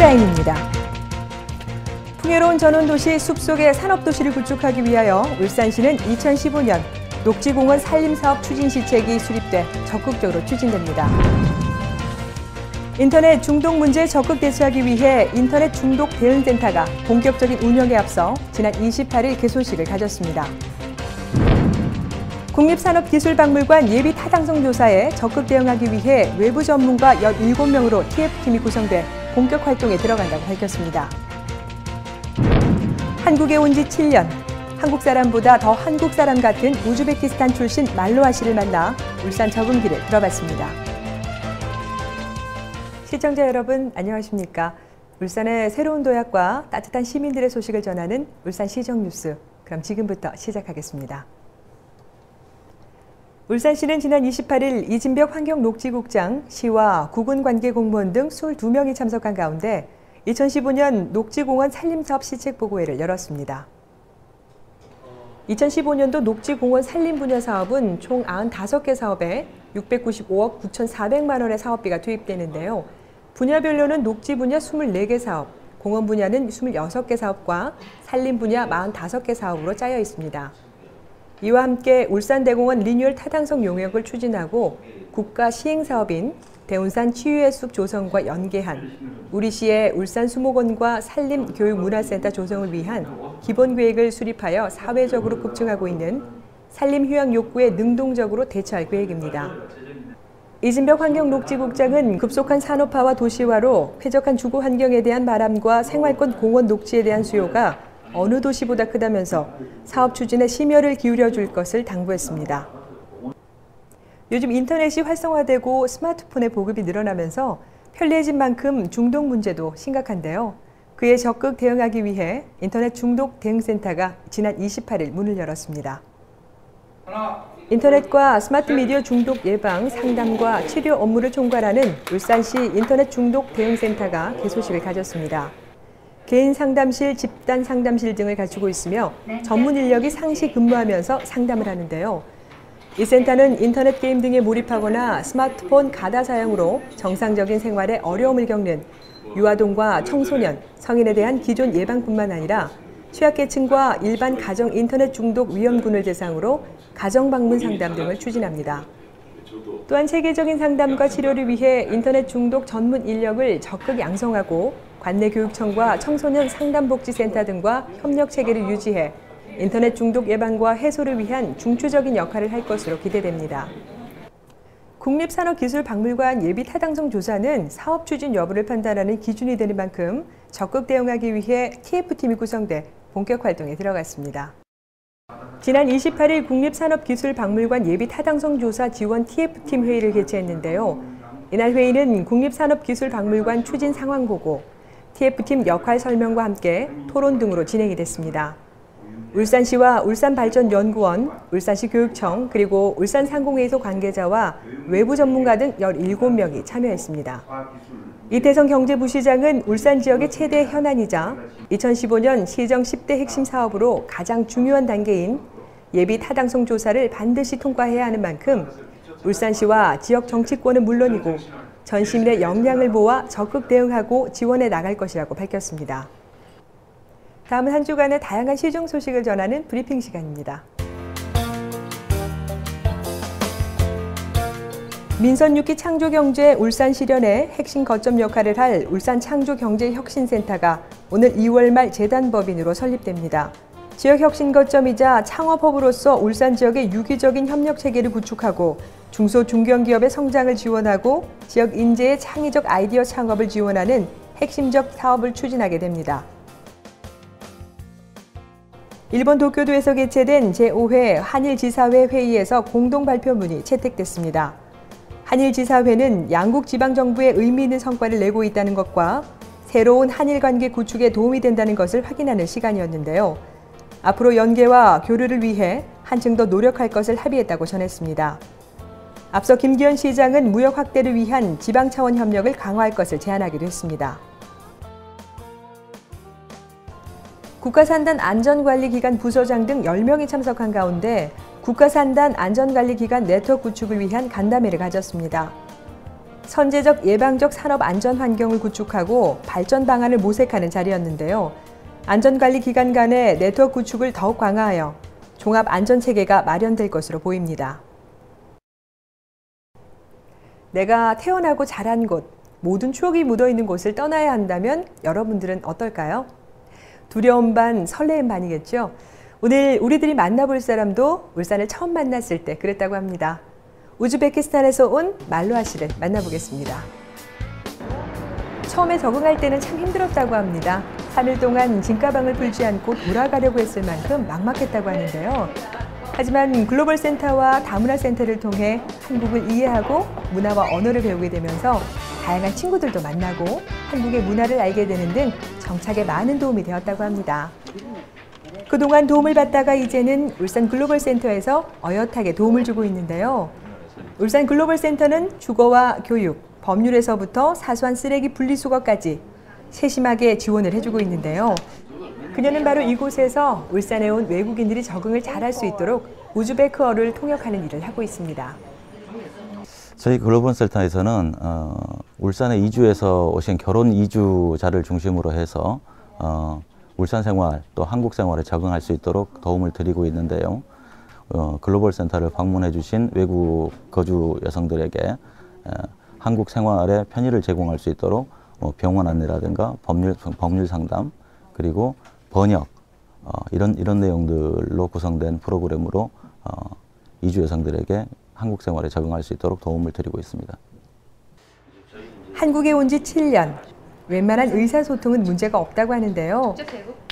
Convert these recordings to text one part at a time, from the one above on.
헤드라인입니다. 풍요로운 전원도시 숲속의 산업도시를 구축하기 위하여 울산시는 2015년 녹지공원 산림사업 추진시책이 수립돼 적극적으로 추진됩니다. 인터넷 중독 문제에 적극 대처하기 위해 인터넷 중독 대응센터가 본격적인 운영에 앞서 지난 28일 개소식을 가졌습니다. 국립산업기술박물관 예비 타당성 조사에 적극 대응하기 위해 외부 전문가 17명으로 TF팀이 구성돼 본격 활동에 들어간다고 밝혔습니다. 한국에 온 지 7년, 한국 사람보다 더 한국 사람 같은 우즈베키스탄 출신 말로아 씨를 만나 울산 적응기를 들어봤습니다. 시청자 여러분, 안녕하십니까? 울산의 새로운 도약과 따뜻한 시민들의 소식을 전하는 울산시정뉴스. 그럼 지금부터 시작하겠습니다. 울산시는 지난 28일 이진벽 환경녹지국장, 시와 구군관계 공무원 등 22명이 참석한 가운데 2015년 녹지공원 산림사업 시책보고회를 열었습니다. 2015년도 녹지공원 산림 분야 사업은 총 95개 사업에 695억 9,400만 원의 사업비가 투입되는데요. 분야별로는 녹지 분야 24개 사업, 공원 분야는 26개 사업과 산림 분야 45개 사업으로 짜여 있습니다. 이와 함께 울산대공원 리뉴얼 타당성 용역을 추진하고 국가 시행사업인 대운산 치유의 숲 조성과 연계한 우리시의 울산 수목원과 산림교육문화센터 조성을 위한 기본계획을 수립하여 사회적으로 급증하고 있는 산림휴양 욕구에 능동적으로 대처할 계획입니다. 이진벽 환경녹지국장은 급속한 산업화와 도시화로 쾌적한 주거 환경에 대한 바람과 생활권 공원 녹지에 대한 수요가 어느 도시보다 크다면서 사업 추진에 심혈을 기울여 줄 것을 당부했습니다. 요즘 인터넷이 활성화되고 스마트폰의 보급이 늘어나면서 편리해진 만큼 중독 문제도 심각한데요. 그에 적극 대응하기 위해 인터넷 중독 대응센터가 지난 28일 문을 열었습니다. 인터넷과 스마트 미디어 중독 예방, 상담과 치료 업무를 총괄하는 울산시 인터넷 중독 대응센터가 개소식을 가졌습니다. 개인 상담실, 집단 상담실 등을 갖추고 있으며 전문 인력이 상시 근무하면서 상담을 하는데요. 이 센터는 인터넷 게임 등에 몰입하거나 스마트폰 가다 사용으로 정상적인 생활에 어려움을 겪는 유아동과 청소년, 성인에 대한 기존 예방뿐만 아니라 취약계층과 일반 가정 인터넷 중독 위험군을 대상으로 가정 방문 상담 등을 추진합니다. 또한 체계적인 상담과 치료를 위해 인터넷 중독 전문 인력을 적극 양성하고 관내교육청과 청소년 상담복지센터 등과 협력 체계를 유지해 인터넷 중독 예방과 해소를 위한 중추적인 역할을 할 것으로 기대됩니다. 국립산업기술박물관 예비 타당성 조사는 사업 추진 여부를 판단하는 기준이 되는 만큼 적극 대응하기 위해 TF팀이 구성돼 본격 활동에 들어갔습니다. 지난 28일 국립산업기술박물관 예비 타당성 조사 지원 TF팀 회의를 개최했는데요. 이날 회의는 국립산업기술박물관 추진 상황 보고, TF팀 역할 설명과 함께 토론 등으로 진행이 됐습니다. 울산시와 울산발전연구원, 울산시 교육청, 그리고 울산상공회의소 관계자와 외부 전문가 등 17명이 참여했습니다. 이태성 경제부시장은 울산 지역의 최대 현안이자 2015년 시정 10대 핵심 사업으로 가장 중요한 단계인 예비 타당성 조사를 반드시 통과해야 하는 만큼 울산시와 지역 정치권은 물론이고 전 시민의 역량을 모아 적극 대응하고 지원해 나갈 것이라고 밝혔습니다. 다음은 한 주간의 다양한 시정 소식을 전하는 브리핑 시간입니다. 민선 6기 창조경제 울산 실현의 핵심 거점 역할을 할 울산창조경제혁신센터가 오늘 2월 말 재단법인으로 설립됩니다. 지역혁신 거점이자 창업허브로서 울산 지역의 유기적인 협력 체계를 구축하고 중소 중견기업의 성장을 지원하고 지역 인재의 창의적 아이디어 창업을 지원하는 핵심적 사업을 추진하게 됩니다. 일본 도쿄도에서 개최된 제5회 한일지사회 회의에서 공동 발표문이 채택됐습니다. 한일지사회는 양국 지방정부의 의미 있는 성과를 내고 있다는 것과 새로운 한일 관계 구축에 도움이 된다는 것을 확인하는 시간이었는데요. 앞으로 연계와 교류를 위해 한층 더 노력할 것을 합의했다고 전했습니다. 앞서 김기현 시장은 무역 확대를 위한 지방 차원 협력을 강화할 것을 제안하기도 했습니다. 국가산단 안전관리기관 부서장 등 10명이 참석한 가운데 국가산단 안전관리기관 네트워크 구축을 위한 간담회를 가졌습니다. 선제적 예방적 산업 안전 환경을 구축하고 발전 방안을 모색하는 자리였는데요. 안전관리 기관 간의 네트워크 구축을 더욱 강화하여 종합 안전 체계가 마련될 것으로 보입니다. 내가 태어나고 자란 곳, 모든 추억이 묻어있는 곳을 떠나야 한다면 여러분들은 어떨까요? 두려움 반, 설레임 반이겠죠? 오늘 우리들이 만나볼 사람도 울산을 처음 만났을 때 그랬다고 합니다. 우즈베키스탄에서 온 말로아 씨를 만나보겠습니다. 처음에 적응할 때는 참 힘들었다고 합니다. 3일 동안 짐가방을 풀지 않고 돌아가려고 했을 만큼 막막했다고 하는데요. 하지만 글로벌 센터와 다문화 센터를 통해 한국을 이해하고 문화와 언어를 배우게 되면서 다양한 친구들도 만나고 한국의 문화를 알게 되는 등 정착에 많은 도움이 되었다고 합니다. 그동안 도움을 받다가 이제는 울산 글로벌 센터에서 어엿하게 도움을 주고 있는데요. 울산 글로벌 센터는 주거와 교육, 법률에서부터 사소한 쓰레기 분리수거까지 세심하게 지원을 해주고 있는데요. 그녀는 바로 이곳에서 울산에 온 외국인들이 적응을 잘할 수 있도록 우즈베크어를 통역하는 일을 하고 있습니다. 저희 글로벌 센터에서는 울산에 이주해서 오신 결혼 이주자를 중심으로 해서 울산 생활 또 한국 생활에 적응할 수 있도록 도움을 드리고 있는데요. 글로벌 센터를 방문해 주신 외국 거주 여성들에게 한국 생활에 편의를 제공할 수 있도록 병원 안내라든가 법률 상담 그리고 번역 이런 내용들로 구성된 프로그램으로 이주 여성들에게 한국 생활에 적응할 수 있도록 도움을 드리고 있습니다. 한국에 온 지 7년. 웬만한 의사소통은 문제가 없다고 하는데요.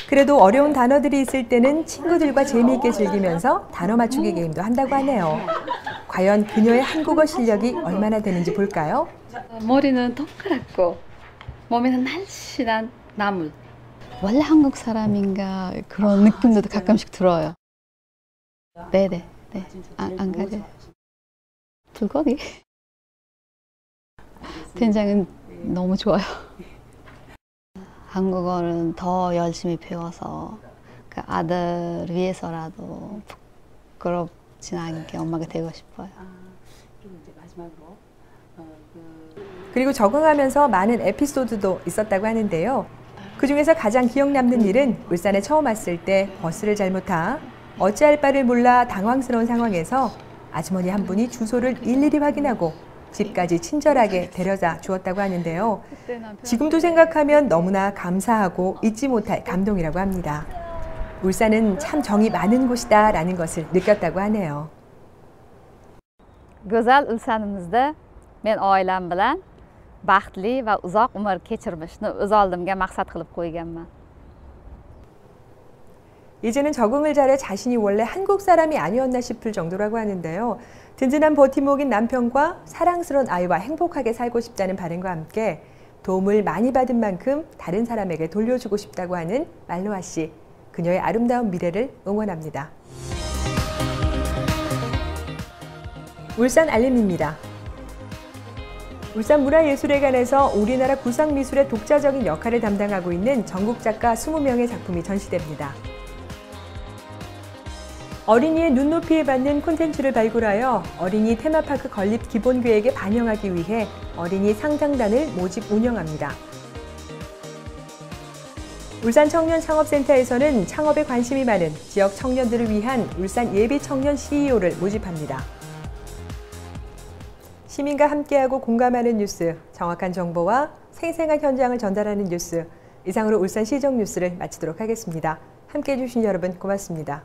그래도 어려운 단어들이 있을 때는 친구들과 재미있게 즐기면서 단어 맞추기 게임도 한다고 하네요. 과연 그녀의 한국어 실력이 얼마나 되는지 볼까요? 머리는 동그랗고 몸에는 날씬한 나물. 원래 한국 사람인가 그런 느낌도 가끔씩 들어요. 네네. 네. 안 가려. 불고기. 된장은 너무 좋아요. 한국어는 더 열심히 배워서 그 아들 위해서라도 부끄럽진 않게 엄마가 되고 싶어요. 그리고 적응하면서 많은 에피소드도 있었다고 하는데요. 그중에서 가장 기억 남는 일은 울산에 처음 왔을 때 버스를 잘못 타 어찌할 바를 몰라 당황스러운 상황에서 아주머니 한 분이 주소를 일일이 확인하고 집까지 친절하게 데려다 주었다고 하는데요. 지금도 생각하면 너무나 감사하고 잊지 못할 감동이라고 합니다. 울산은 참 정이 많은 곳이다라는 것을 느꼈다고 하네요. Go'zal Ulsanimizda men oilam bilan baxtli va uzoq umr kechirishni o'z oldimga maqsad qilib qo'yganman. 이제는 적응을 잘해 자신이 원래 한국 사람이 아니었나 싶을 정도라고 하는데요. 든든한 버팀목인 남편과 사랑스러운 아이와 행복하게 살고 싶다는 바람과 함께 도움을 많이 받은 만큼 다른 사람에게 돌려주고 싶다고 하는 말로아 씨. 그녀의 아름다운 미래를 응원합니다. 울산 알림입니다. 울산문화예술회관에서 우리나라 구상미술의 독자적인 역할을 담당하고 있는 전국 작가 20명의 작품이 전시됩니다. 어린이의 눈높이에 맞는 콘텐츠를 발굴하여 어린이 테마파크 건립 기본계획에 반영하기 위해 어린이 상상단을 모집 운영합니다. 울산 청년창업센터에서는 창업에 관심이 많은 지역 청년들을 위한 울산 예비청년 CEO를 모집합니다. 시민과 함께하고 공감하는 뉴스, 정확한 정보와 생생한 현장을 전달하는 뉴스, 이상으로 울산시정 뉴스를 마치도록 하겠습니다. 함께해 주신 여러분 고맙습니다.